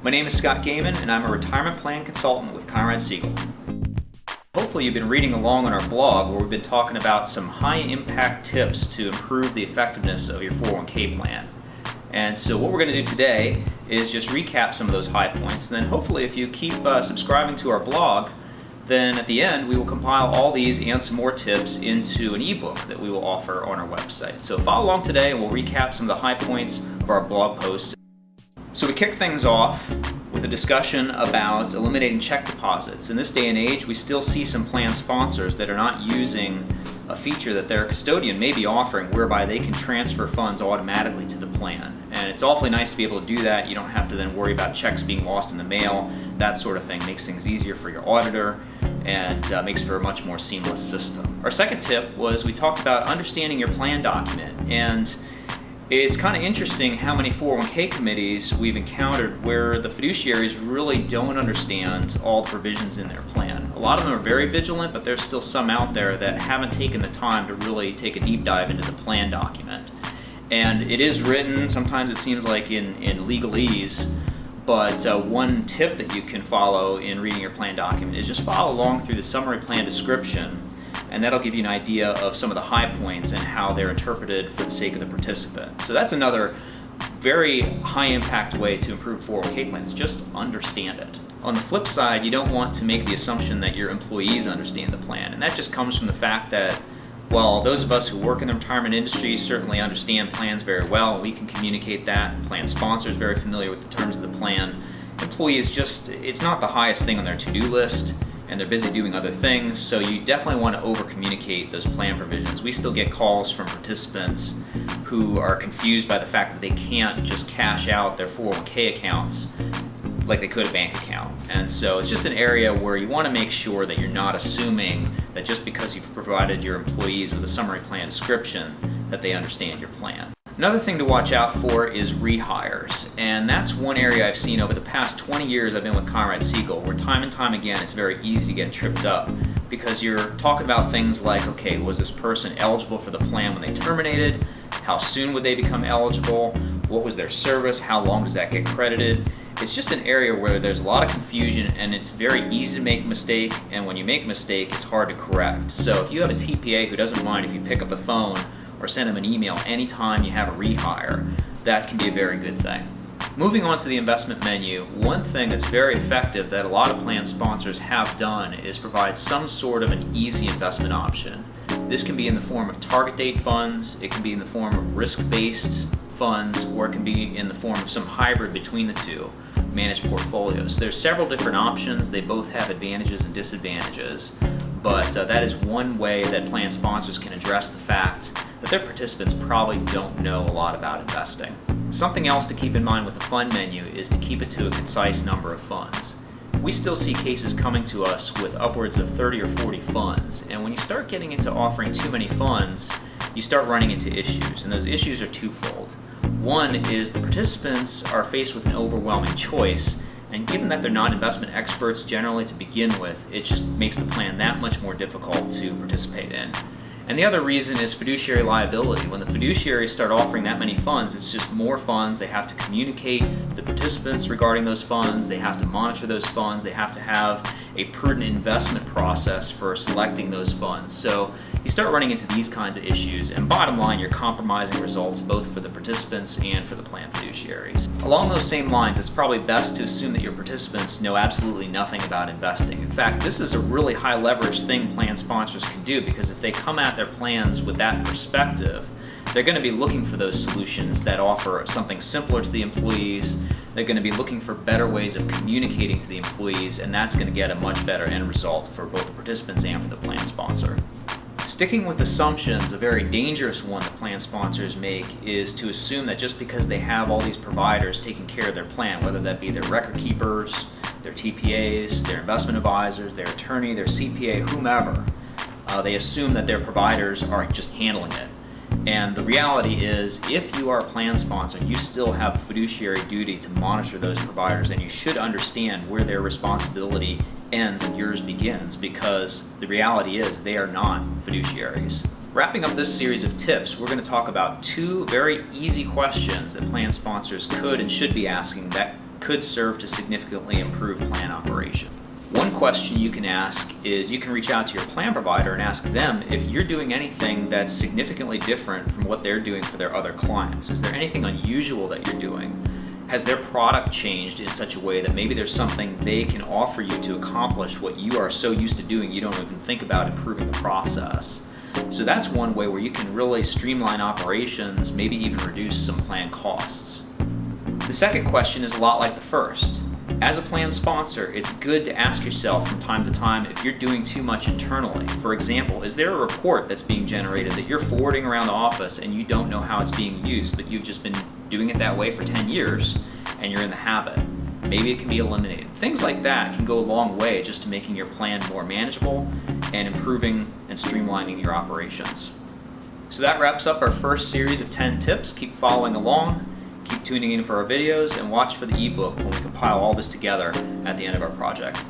My name is Scott Gaiman, and I'm a retirement plan consultant with Conrad Siegel. Hopefully you've been reading along on our blog where we've been talking about some high-impact tips to improve the effectiveness of your 401k plan. And so what we're going to do today is just recap some of those high points, and then hopefully if you keep subscribing to our blog, then at the end we will compile all these and some more tips into an ebook that we will offer on our website. So follow along today and we'll recap some of the high points of our blog posts. So we kick things off with a discussion about eliminating check deposits. In this day and age, we still see some plan sponsors that are not using a feature that their custodian may be offering whereby they can transfer funds automatically to the plan. And it's awfully nice to be able to do that. You don't have to then worry about checks being lost in the mail. That sort of thing makes things easier for your auditor and makes for a much more seamless system. Our second tip was we talked about understanding your plan document. And it's kind of interesting how many 401k committees we've encountered where the fiduciaries really don't understand all the provisions in their plan. A lot of them are very vigilant, but there's still some out there that haven't taken the time to really take a deep dive into the plan document. And it is written, sometimes it seems like in legalese, but one tip that you can follow in reading your plan document is just follow along through the summary plan description, and that'll give you an idea of some of the high points and how they're interpreted for the sake of the participant. So that's another very high impact way to improve 401k plans, just understand it. On the flip side, you don't want to make the assumption that your employees understand the plan, and that just comes from the fact that, while those of us who work in the retirement industry certainly understand plans very well, and we can communicate that, plan sponsors very familiar with the terms of the plan, employees just, it's not the highest thing on their to-do list, and they're busy doing other things, so you definitely want to over-communicate those plan provisions. We still get calls from participants who are confused by the fact that they can't just cash out their 401k accounts like they could a bank account. And so it's just an area where you want to make sure that you're not assuming that just because you've provided your employees with a summary plan description that they understand your plan. Another thing to watch out for is rehires, and that's one area I've seen over the past 20 years I've been with Conrad Siegel, where time and time again it's very easy to get tripped up because you're talking about things like, okay, was this person eligible for the plan when they terminated? How soon would they become eligible? What was their service? How long does that get credited? It's just an area where there's a lot of confusion and it's very easy to make a mistake, and when you make a mistake it's hard to correct. So if you have a TPA who doesn't mind if you pick up the phone or send them an email anytime you have a rehire, that can be a very good thing. Moving on to the investment menu, one thing that's very effective that a lot of plan sponsors have done is provide some sort of an easy investment option. This can be in the form of target date funds, it can be in the form of risk-based funds, or it can be in the form of some hybrid between the two, managed portfolios. There's several different options. They both have advantages and disadvantages, but that is one way that plan sponsors can address the fact that their participants probably don't know a lot about investing. Something else to keep in mind with the fund menu is to keep it to a concise number of funds. We still see cases coming to us with upwards of 30 or 40 funds, and when you start getting into offering too many funds, you start running into issues, and those issues are twofold. One is the participants are faced with an overwhelming choice, and given that they're not investment experts generally to begin with, it just makes the plan that much more difficult to participate in. And the other reason is fiduciary liability. When the fiduciaries start offering that many funds, it's just more funds. They have to communicate to the participants regarding those funds. They have to monitor those funds. They have to have a prudent investment process for selecting those funds. So you start running into these kinds of issues, and bottom line, you're compromising results both for the participants and for the plan fiduciaries. Along those same lines, it's probably best to assume that your participants know absolutely nothing about investing. In fact, this is a really high leverage thing plan sponsors can do, because if they come at their plans with that perspective, they're going to be looking for those solutions that offer something simpler to the employees. They're going to be looking for better ways of communicating to the employees, and that's going to get a much better end result for both the participants and for the plan sponsor. Sticking with assumptions, a very dangerous one that plan sponsors make is to assume that just because they have all these providers taking care of their plan, whether that be their record keepers, their TPAs, their investment advisors, their attorney, their CPA, whomever, they assume that their providers are just handling it. And the reality is, if you are a plan sponsor, you still have a fiduciary duty to monitor those providers, and you should understand where their responsibility ends and yours begins, because the reality is they are not fiduciaries. Wrapping up this series of tips, we're going to talk about two very easy questions that plan sponsors could and should be asking that could serve to significantly improve plan operation. One question you can ask is you can reach out to your plan provider and ask them if you're doing anything that's significantly different from what they're doing for their other clients. Is there anything unusual that you're doing? Has their product changed in such a way that maybe there's something they can offer you to accomplish what you are so used to doing you don't even think about improving the process? So that's one way where you can really streamline operations, maybe even reduce some plan costs. The second question is a lot like the first. As a plan sponsor, it's good to ask yourself from time to time if you're doing too much internally. For example, is there a report that's being generated that you're forwarding around the office and you don't know how it's being used, but you've just been doing it that way for 10 years and you're in the habit? Maybe it can be eliminated. Things like that can go a long way just to making your plan more manageable and improving and streamlining your operations. So that wraps up our first series of 10 tips. Keep following along. Keep tuning in for our videos and watch for the ebook when we compile all this together at the end of our project.